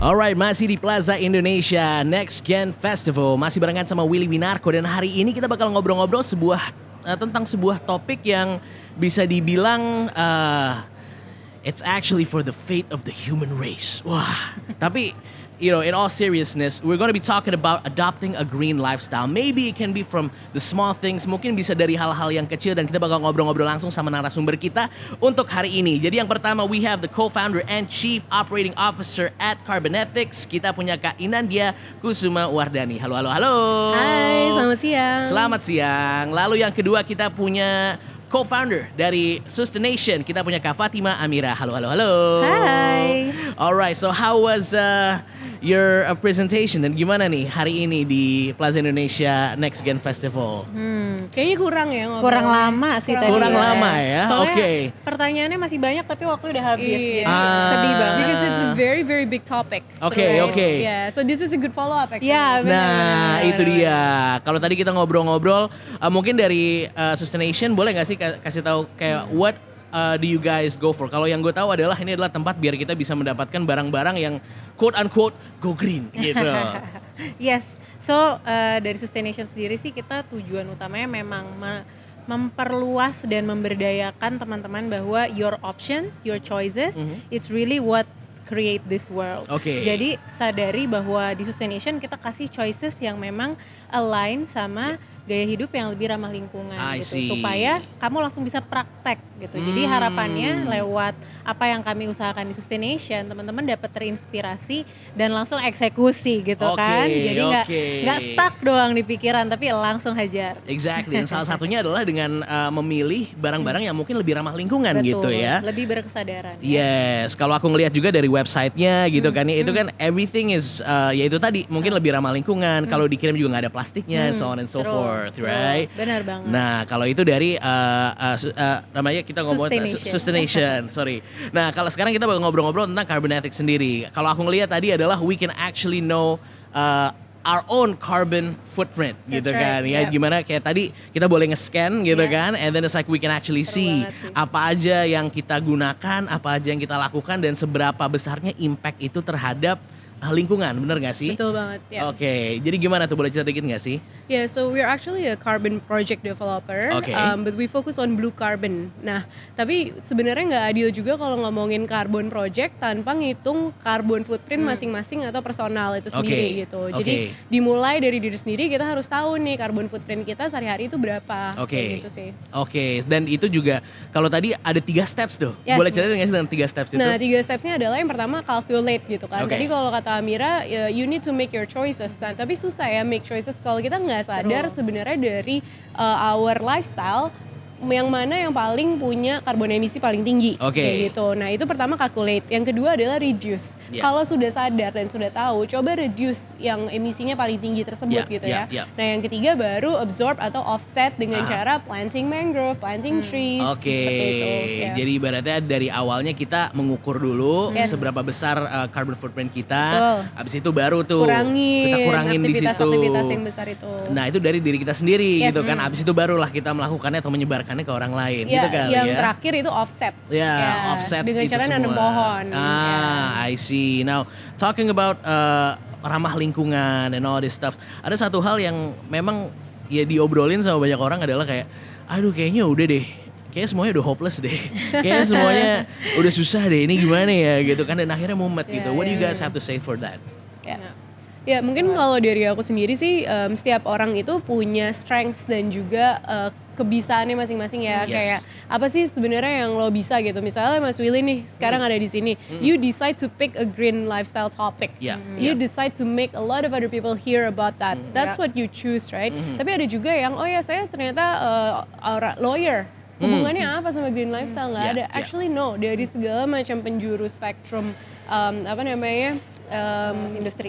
Alright, masih di Plaza Indonesia Next Gen Festival. Masih barengan sama Willy Winarko. Dan hari ini kita bakal ngobrol-ngobrol tentang sebuah topik yang bisa dibilang it's actually for the fate of the human race. Wah, tapi in all seriousness, we're going to be talking about adopting a green lifestyle. Maybe it can be from the small things, mungkin bisa dari hal-hal yang kecil, dan kita bakal ngobrol-ngobrol langsung sama narasumber kita untuk hari ini. Jadi yang pertama, we have the co-founder and chief operating officer at Carbonetics. Kita punya Kak Inandia Kusuma Wardani. Halo. Hai, selamat siang. Selamat siang. Lalu yang kedua kita punya co-founder dari Sustaination. Kita punya Kak Fatima Amira. Halo. Hai. Alright, so how was your presentation, dan gimana nih hari ini di Plaza Indonesia Next Gen Festival? Kayaknya kurang ya ngobrolnya. Kurang lama sih tadi. Kurang lama ya, Soalnya oke. pertanyaannya masih banyak tapi waktu udah habis. Iya. Jadi sedih banget. Because it's a very very big topic. Oke. Yeah, so this is a good follow up actually. Ya, benar. Nah, itu dia. Kalau tadi kita ngobrol-ngobrol, mungkin dari Sustaination boleh nggak sih kasih tahu kayak what do you guys go for? Kalau yang gue tahu adalah ini adalah tempat biar kita bisa mendapatkan barang-barang yang quote unquote go green gitu. Yes. So dari Sustaination sendiri sih kita tujuan utamanya memang memperluas dan memberdayakan teman-teman bahwa your options, your choices, it's really what create this world. Oke. Jadi sadari bahwa di Sustaination kita kasih choices yang memang align sama gaya hidup yang lebih ramah lingkungan I gitu, see. supaya kamu langsung bisa praktek gitu. Jadi harapannya lewat apa yang kami usahakan di Sustaination, teman-teman dapat terinspirasi dan langsung eksekusi gitu Oke, kan. Jadi nggak stuck doang di pikiran tapi langsung hajar. Exactly. Dan salah satunya adalah dengan memilih barang-barang yang mungkin lebih ramah lingkungan gitu ya. Lebih berkesadaran. Yes, kalau aku ngelihat juga dari websitenya gitu kan ya, itu kan everything is ya itu tadi mungkin lebih ramah lingkungan. Kalau dikirim juga nggak ada plastiknya, so on and so forth, right? Benar banget. Nah, kalau itu dari namanya kita ngomong Sustaination. sorry. Nah, kalau sekarang kita bakal ngobrol-ngobrol tentang Carbonetics sendiri. Kalau aku ngelihat tadi adalah we can actually know our own carbon footprint gitu That's kan right, ya. Gimana kayak tadi kita boleh nge-scan gitu kan, and then it's like we can actually see apa aja yang kita gunakan, apa aja yang kita lakukan, dan seberapa besarnya impact itu terhadap lingkungan, bener gak sih? Betul banget ya. Oke, jadi gimana tuh, boleh cerita dikit gak sih? Yeah, so we're actually a carbon project developer, Okay. But we focus on blue carbon. Nah, tapi sebenarnya nggak adil juga kalau ngomongin carbon project tanpa ngitung carbon footprint masing-masing atau personal itu sendiri gitu. Jadi dimulai dari diri sendiri, kita harus tahu nih carbon footprint kita sehari-hari itu berapa. Kayak gitu sih. Oke, dan itu juga kalau tadi ada 3 steps tuh. Yes. Boleh cerita nggak sih dengan 3 steps itu? Nah, 3 stepsnya adalah yang pertama calculate gitu kan. Okay. Tadi kalau kata Amira, you need to make your choices. Nah, tapi susah ya make choices kalau kita nggak sadar sebenarnya dari our lifestyle yang mana yang paling punya karbon emisi paling tinggi, kayak gitu. Nah, itu pertama calculate. Yang kedua adalah reduce. Kalau sudah sadar dan sudah tahu, coba reduce yang emisinya paling tinggi tersebut gitu ya. Nah, yang ketiga baru absorb atau offset dengan cara planting mangrove, planting trees, seperti itu. Jadi ibaratnya dari awalnya kita mengukur dulu seberapa besar carbon footprint kita. Abis itu baru tuh kita kurangin di situ. Aktivitas yang besar itu. Nah, itu dari diri kita sendiri gitu kan. Abis itu barulah kita melakukannya atau menyebarkannya ke orang lain gitu kan yang ya. terakhir itu offset. Offset dengan itu cara nanam semua. pohon. I see. Now, talking about ramah lingkungan and all this stuff. Ada satu hal yang memang ya diobrolin sama banyak orang adalah kayak, aduh kayaknya udah deh. Kayaknya semuanya udah hopeless deh. Kayaknya semuanya udah susah deh. Ini gimana ya gitu kan, dan akhirnya mumet gitu. What do you guys have to say for that? Ya mungkin kalau dari aku sendiri sih setiap orang itu punya strengths dan juga kebisaannya masing-masing ya. Kayak apa sih sebenarnya yang lo bisa gitu. Misalnya Mas Willy nih sekarang ada di sini. You decide to pick a green lifestyle topic. You decide to make a lot of other people hear about that. That's what you choose, right? Tapi ada juga yang saya ternyata lawyer. Hubungannya apa sama green lifestyle? Nggak ada. Actually no, dari segala macam penjuru spektrum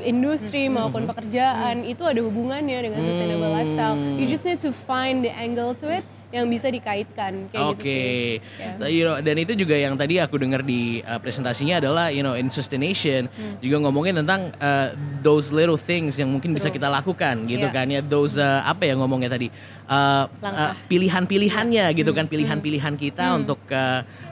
industri maupun pekerjaan itu ada hubungannya dengan sustainable lifestyle. You just need to find the angle to it yang bisa dikaitkan kayak gitu sih. Dan itu juga yang tadi aku dengar di presentasinya adalah in Sustaination juga ngomongin tentang those little things yang mungkin bisa kita lakukan gitu kan ya, those apa ya ngomongnya tadi pilihan-pilihannya gitu kan, pilihan-pilihan kita untuk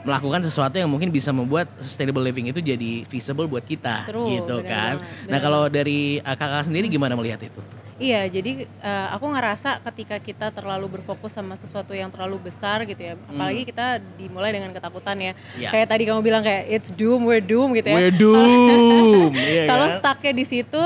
melakukan sesuatu yang mungkin bisa membuat sustainable living itu jadi feasible buat kita gitu kan. Nah kalau dari kakak sendiri gimana melihat itu? Iya, jadi aku ngerasa ketika kita terlalu berfokus sama sesuatu yang terlalu besar gitu ya, apalagi kita dimulai dengan ketakutan ya. Kayak tadi kamu bilang kayak it's doom, we're doom gitu ya. We're doom. Kalau stucknya di situ,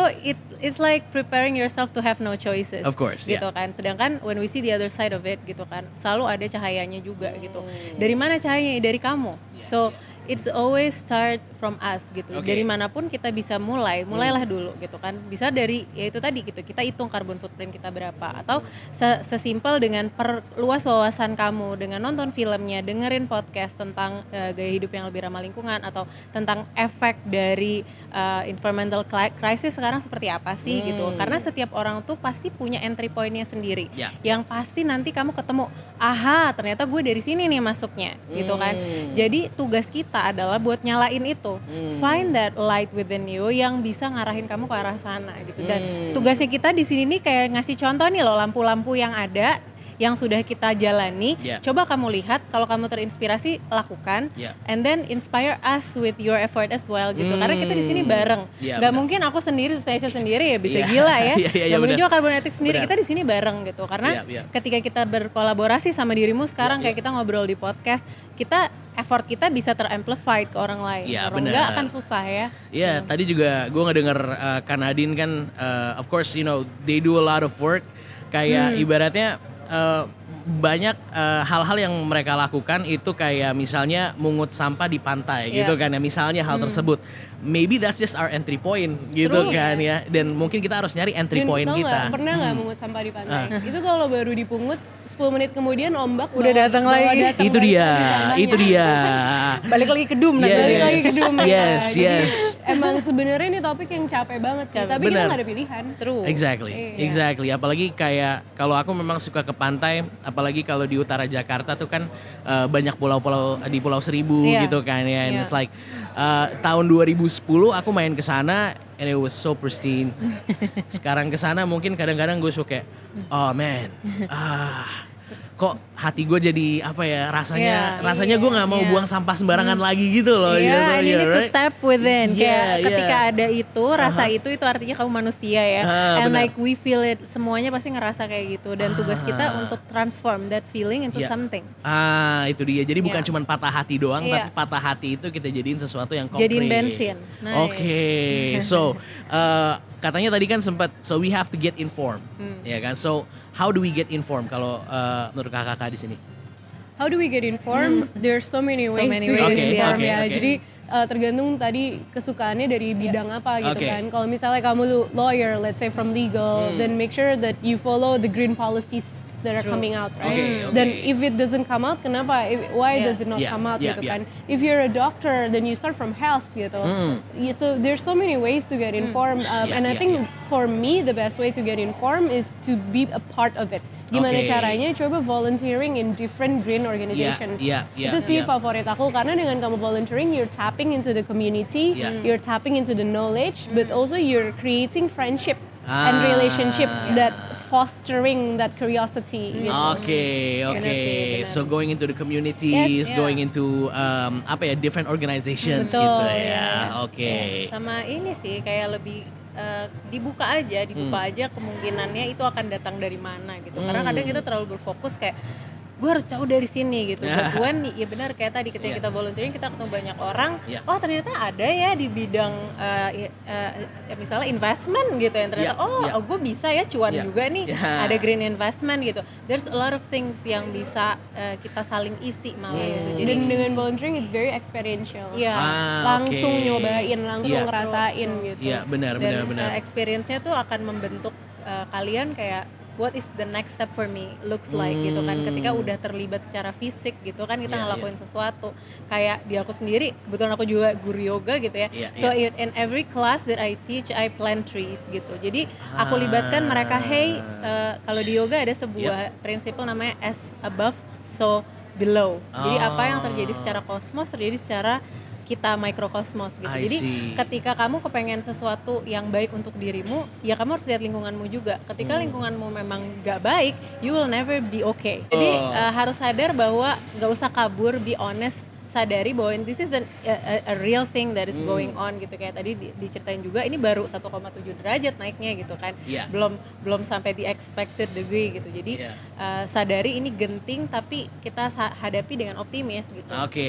it's like preparing yourself to have no choices. Of course, gitu kan. Sedangkan when we see the other side of it gitu kan, selalu ada cahayanya juga gitu. Dari mana cahayanya? Dari kamu. So it's always start from us gitu. Dari manapun kita bisa mulailah dulu gitu kan. Bisa dari ya itu tadi gitu, kita hitung carbon footprint kita berapa, atau sesimpel dengan perluas wawasan kamu dengan nonton filmnya, dengerin podcast tentang gaya hidup yang lebih ramah lingkungan, atau tentang efek dari environmental crisis sekarang seperti apa sih gitu. Karena setiap orang tuh pasti punya entry point-nya sendiri. Yang pasti nanti kamu ketemu, aha ternyata gue dari sini nih masuknya gitu kan. Jadi tugas kita adalah buat nyalain itu. Find that light within you yang bisa ngarahin kamu ke arah sana gitu. Dan tugasnya kita di sini nih kayak ngasih contoh nih loh, lampu-lampu yang ada yang sudah kita jalani, coba kamu lihat, kalau kamu terinspirasi lakukan, and then inspire us with your effort as well gitu. Karena kita di sini bareng, nggak mungkin aku sendiri, Sustaination sendiri ya bisa gila ya, nggak mungkin juga Carbon Ethics sendiri, kita di sini bareng gitu. Karena ketika kita berkolaborasi sama dirimu sekarang, kayak kita ngobrol di podcast, effort kita bisa teramplified ke orang lain. Kalau enggak akan susah ya. Iya, tadi juga gue ngedenger Kak Nadine kan, of course they do a lot of work, kayak ibaratnya banyak hal-hal yang mereka lakukan itu kayak misalnya mungut sampah di pantai gitu kan ya, misalnya hal tersebut. Maybe that's just our entry point gitu kan ya, dan mungkin kita harus nyari entry point kita. Pernah nggak mungut sampah di pantai? Itu kalau baru dipungut 10 menit kemudian ombak udah datang lagi. Itu dia. Balik lagi ke doom Balik lagi ke doom. Yes. Emang sebenarnya ini topik yang capek banget sih, tapi kita nggak ada pilihan. Exactly. Apalagi kayak kalau aku memang suka ke pantai, apalagi kalau di utara Jakarta tuh kan banyak pulau-pulau di Pulau Seribu gitu kan ya. And it's like tahun 2010 aku main ke sana and it was so pristine. Sekarang ke sana mungkin kadang-kadang gue suka oh man, kok hati gue jadi apa ya, rasanya gue nggak mau buang sampah sembarangan lagi gitu loh. And you need to tap within. Kayak ketika ada itu rasa itu artinya kamu manusia ya. And like we feel it, semuanya pasti ngerasa kayak gitu. Dan tugas kita untuk transform that feeling into something. Itu dia. Jadi bukan cuma patah hati doang, tapi patah hati itu kita jadiin sesuatu yang konkret. Jadiin bensin. So katanya tadi kan sempat, so we have to get informed, ya kan? So how do we get informed kalau menurut kakak di sini? How do we get informed? There's so many ways to get informed ya. Jadi tergantung tadi kesukaannya dari bidang apa gitu kan. Kalau misalnya kamu lawyer, let's say from legal, then make sure that you follow the green policies that are coming out, right? Then if it doesn't come out, kenapa? Why does it not come out gitu kan? If you're a doctor, then you start from health gitu. So there's so many ways to get informed, and I think for me the best way to get informed is to be a part of it. Gimana caranya? Coba volunteering in different green organizations. Itu sih favorit aku, karena dengan kamu volunteering, you're tapping into the community, you're tapping into the knowledge, but also you're creating friendship and relationship that fostering that curiosity gitu. So going into the communities, going into different organizations gitu ya. Sama ini sih kayak lebih dibuka aja kemungkinannya itu akan datang dari mana gitu. Karena kadang kita terlalu berfokus kayak gue harus jauh dari sini gitu. But when ya benar kayak tadi ketika kita volunteering, kita ketemu banyak orang, oh ternyata ada ya di bidang misalnya investment gitu yang ternyata gue bisa ya cuan juga nih, ada green investment gitu. There's a lot of things yang bisa kita saling isi malah gitu. Jadi dengan volunteering it's very experiential. Langsung nyobain, langsung ngerasain gitu. Iya, benar. Experience-nya tuh akan membentuk kalian kayak what is the next step for me looks like gitu kan. Ketika udah terlibat secara fisik gitu kan, kita ngelakuin sesuatu. Kayak di aku sendiri, kebetulan aku juga guru yoga gitu ya. So in every class that I teach, I plant trees gitu. Jadi aku libatkan mereka, kalau di yoga ada sebuah prinsip namanya as above, so below. Jadi apa yang Oh. terjadi secara kosmos terjadi secara kita mikrokosmos gitu. I Jadi see. ketika kamu kepengen sesuatu yang baik untuk dirimu, ya kamu harus lihat lingkunganmu juga. Ketika lingkunganmu memang gak baik, you will never be okay. Jadi harus sadar bahwa gak usah kabur, be honest, sadari bahwa this is a real thing that is going on gitu. Kayak tadi diceritain juga, ini baru 1,7 derajat naiknya gitu kan. Yeah. Belum sampai the expected degree gitu. Jadi sadari ini genting tapi kita hadapi dengan optimis gitu. Oke,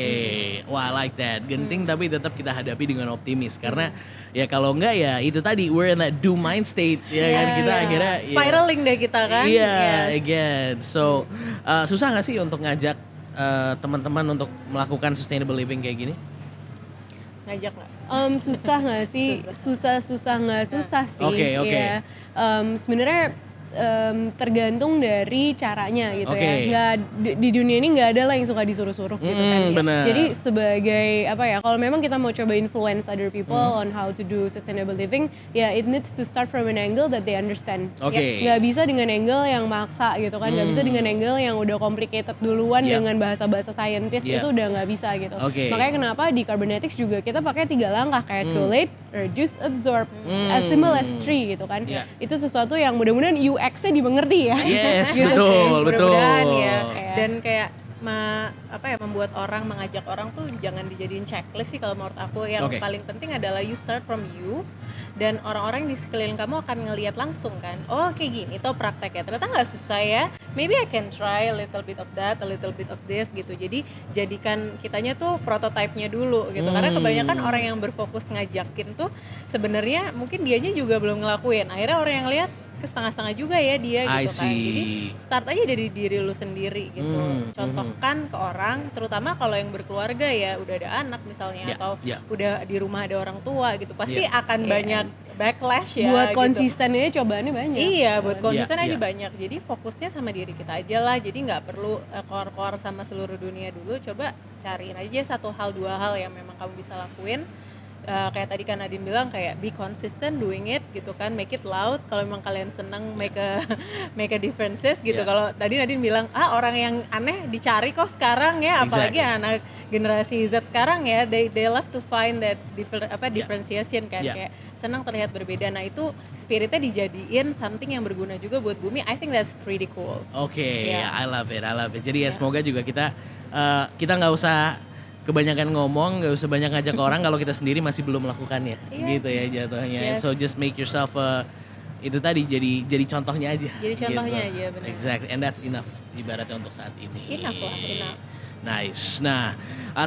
wah I like that. Genting tapi tetap kita hadapi dengan optimis karena ya kalau enggak ya itu tadi we're in that do mind state ya kan kita akhirnya spiraling deh kita kan. Iya, Yes. again. So susah nggak sih untuk ngajak teman-teman untuk melakukan sustainable living kayak gini? Ngajak nggak? Susah nggak sih? Susah nggak susah sih. Oke. Ya. Sebenarnya tergantung dari caranya gitu Oke. ya. Nggak, di dunia ini nggak ada lah yang suka disuruh-suruh gitu kan. Ya. Bener. Jadi sebagai apa ya? Kalau memang kita mau coba influence other people on how to do sustainable living, ya it needs to start from an angle that they understand. Oke. Ya, nggak bisa dengan angle yang maksa gitu kan. Nggak bisa dengan angle yang udah complicated duluan Yep. dengan bahasa-bahasa scientist Yep. itu udah nggak bisa gitu. Oke. Makanya kenapa di carbonetics juga kita pakai 3 langkah kayak collate, reduce, absorb, as simple as 3 gitu kan. Yeah. Itu sesuatu yang mudah-mudahan UX-nya dimengerti ya. Yes, Gitu. betul. Mudah-mudahan ya. Kayak- Dan kayak membuat orang, mengajak orang tuh jangan dijadiin checklist sih kalau menurut aku. Yang Oke. paling penting adalah you start from you, dan orang-orang di sekeliling kamu akan ngelihat langsung kan, oh kayak gini tuh prakteknya, ternyata nggak susah ya, maybe I can try a little bit of that, a little bit of this gitu. Jadi jadikan kitanya tuh prototype-nya dulu gitu, karena kebanyakan orang yang berfokus ngajakin tuh sebenarnya mungkin dianya juga belum ngelakuin, akhirnya orang yang lihat ke setengah-setengah juga ya dia I gitu kan. Jadi see. start aja dari diri lu sendiri gitu. Contohkan ke orang, terutama kalau yang berkeluarga ya, udah ada anak misalnya, Ya, atau ya. udah di rumah ada orang tua gitu, pasti Ya. akan banyak backlash ya. Buat gitu. konsistennya cobaannya banyak. Iya, buat konsisten Ya, aja ya. banyak. Jadi fokusnya sama diri kita aja lah. Jadi nggak perlu keluar-keluar sama seluruh dunia dulu. Coba cariin aja 1 hal 2 hal yang memang kamu bisa lakuin. Kayak tadi kan Nadine bilang, kayak be consistent doing it gitu kan, make it loud. Kalau memang kalian senang make a differences gitu. Yeah. Kalau tadi Nadine bilang orang yang aneh dicari kok sekarang ya, apalagi Exactly. anak generasi Z sekarang ya, they love to find that differentiation kan, Yeah. kayak senang terlihat berbeda. Nah itu spiritnya dijadiin something yang berguna juga buat bumi. I think that's pretty cool. Oke, Yeah. I love it. Jadi ya semoga juga kita nggak usah kebanyakan ngomong, nggak usah banyak ngajak orang kalau kita sendiri masih belum melakukannya, Iya. gitu ya jatuhnya. Yes. So just make yourself itu tadi jadi contohnya aja. Jadi contohnya gitu. aja, benar. Exactly, and that's enough ibaratnya untuk saat ini. Enough lah, enough. Nice. Nah,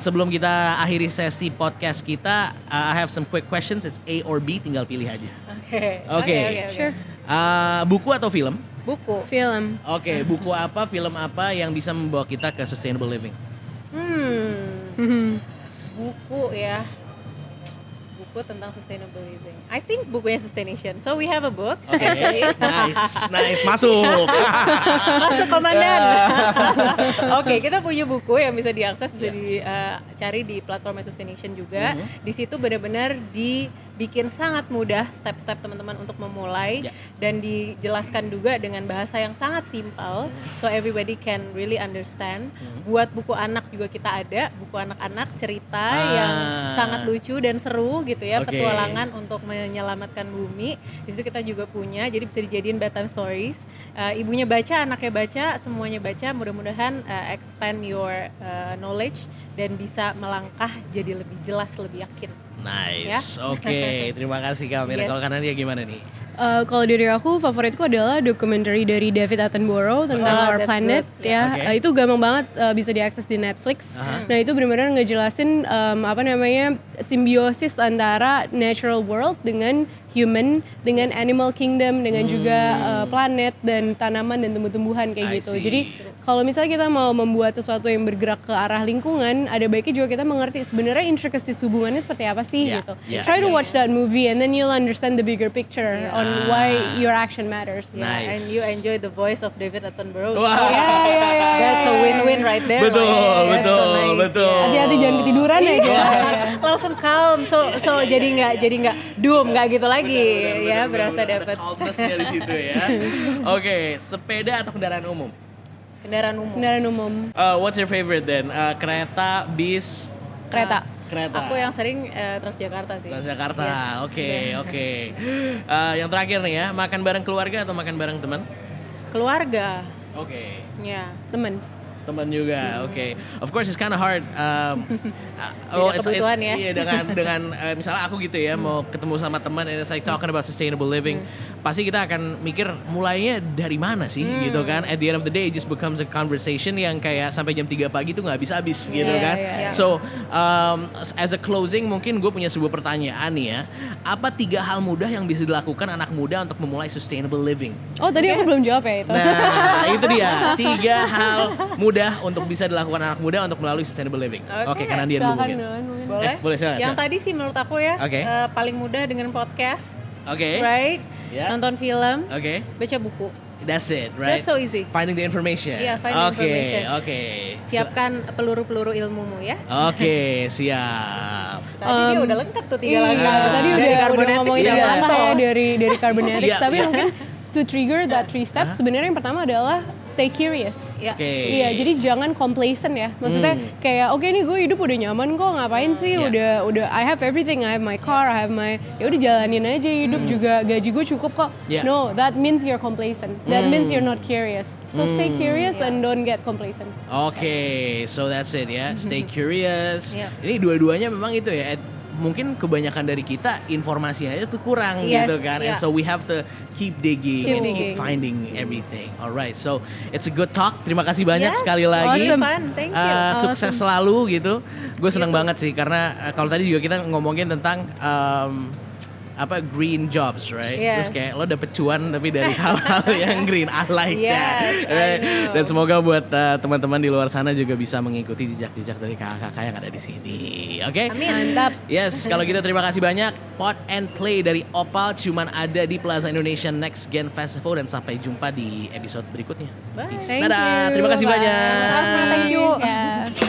sebelum kita akhiri sesi podcast kita, I have some quick questions. It's A or B, tinggal pilih aja. Oke. Oke. Buku atau film? Buku. Film. Oke, buku apa, film apa yang bisa membawa kita ke sustainable living? Buku ya. Buku tentang sustainable living. I think bukunya Sustaination. So we have a book. Oke, Actually. nice, masuk. Masuk komandan. Oke, kita punya buku yang bisa diakses, bisa dicari di platform Sustaination juga. Di situ benar-benar dibikin sangat mudah step-step teman-teman untuk memulai, dan dijelaskan juga dengan bahasa yang sangat simpel, so everybody can really understand. Buat buku anak juga kita ada, buku anak-anak cerita yang sangat lucu dan seru gitu ya, Oke. petualangan untuk menyelamatkan bumi. Di situ kita juga punya, jadi bisa dijadiin bedtime stories. Ibunya baca, anaknya baca, semuanya baca. Mudah-mudahan expand your knowledge dan bisa melangkah jadi lebih jelas, lebih yakin. Nice. Oke, terima kasih Kak Mira. Yes. Kalau kanan dia gimana nih? Kalau dari aku, favoritku adalah dokumenter dari David Attenborough tentang Our that's Planet good. ya. Oke. Itu gampang banget, bisa diakses di Netflix. Nah itu benar-benar ngejelasin simbiosis antara natural world dengan human, dengan animal kingdom, dengan juga planet dan tanaman dan tumbuh-tumbuhan kayak I gitu. see. Jadi kalau misalnya kita mau membuat sesuatu yang bergerak ke arah lingkungan, ada baiknya juga kita mengerti sebenarnya intricacies hubungannya seperti apa sih Yeah, gitu. yeah, Try to yeah. watch that movie and then you'll understand the bigger picture on why your action matters. Yeah, Nice. and you enjoy the voice of David Attenborough. Wah. So, that's a win-win right there. Betul, That's so betul, nice. betul. Hati-hati jangan ketiduran ya. Iya, langsung calm. So jadi nggak doom, nggak gitu lagi ya, berasa Ada dapat. calmness-nya di situ ya. Oke, sepeda atau kendaraan umum? Kendaraan umum. Kendaraan umum. What's your favorite then? Kereta, bis, Kereta. kereta. Aku yang sering Transjakarta sih. Transjakarta. Yes. Oke, oke. Yang terakhir nih ya, makan bareng keluarga atau makan bareng teman? Keluarga. Oke. Ya. Temen. Teman juga, oke. Of course it's kind of hard. Beda kebutuhan ya. Iya dengan misalnya aku gitu ya mau ketemu sama teman and it's like talking about sustainable living, pasti kita akan mikir mulainya dari mana sih gitu kan. At the end of the day it just becomes a conversation yang kayak sampai jam 3 pagi tuh nggak habis-habis gitu kan. iya. So as a closing mungkin gue punya sebuah pertanyaan nih ya. Apa 3 hal mudah yang bisa dilakukan anak muda untuk memulai sustainable living? Oh tadi aku belum jawab ya itu. Nah, itu dia 3 hal mudah untuk bisa dilakukan anak muda untuk melalui sustainable living. Oke, karena dia dulu Silakan mungkin. duluan, mungkin. Boleh? Boleh, silakan. Yang tadi sih menurut aku ya, Oke. paling mudah dengan podcast, Oke. right? Ya. Nonton film, Oke. baca buku. That's it, right? That's so easy. Finding the information. Iya, finding information. Oke. Siapkan peluru-peluru ilmumu ya. Oke, siap. Tadi dia udah lengkap tuh 3 Iya, langkah. tadi Dari udah carbonetics ngomongin udah 3 langkah ya mantap. dari carbonetics. Iya, Tapi iya. mungkin to trigger that 3 steps sebenarnya yang pertama adalah stay curious. Ya. Oke. Iya, jadi jangan complacent ya. Maksudnya kayak oke nih gue hidup udah nyaman kok, ngapain sih? Iya. Udah I have everything, I have my car, I have my ya udah jalanin aja hidup juga gaji gue cukup kok. Iya. No, that means you're complacent. That means you're not curious. So stay curious and don't get complacent. Oke, so that's it ya. Stay curious. Iya. Ini dua-duanya memang itu ya. Mungkin kebanyakan dari kita informasinya itu kurang Yes, gitu kan. And iya. so we have to keep digging Keep and digging. keep finding everything. Alright, so it's a good talk. Terima kasih banyak Yes, sekali lagi. awesome. Fun, thank you. Sukses selalu gitu. Gue seneng banget sih karena kalau tadi juga kita ngomongin tentang green jobs, right? Terus Yes. kayak lo dapet cuan tapi dari hal-hal yang green. I like Yes, that. I know. Dan semoga buat teman-teman di luar sana juga bisa mengikuti jejak-jejak dari kakak-kakak yang ada di sini. Oke? Amin. Mantap. Yes, kalau gitu terima kasih banyak. Pot and Play dari Opal cuman ada di Plaza Indonesia Next Gen Festival dan sampai jumpa di episode berikutnya. Bye. Peace. Thank Dadah, you. terima kasih Bye. banyak. Sama-sama, thank you. Yeah.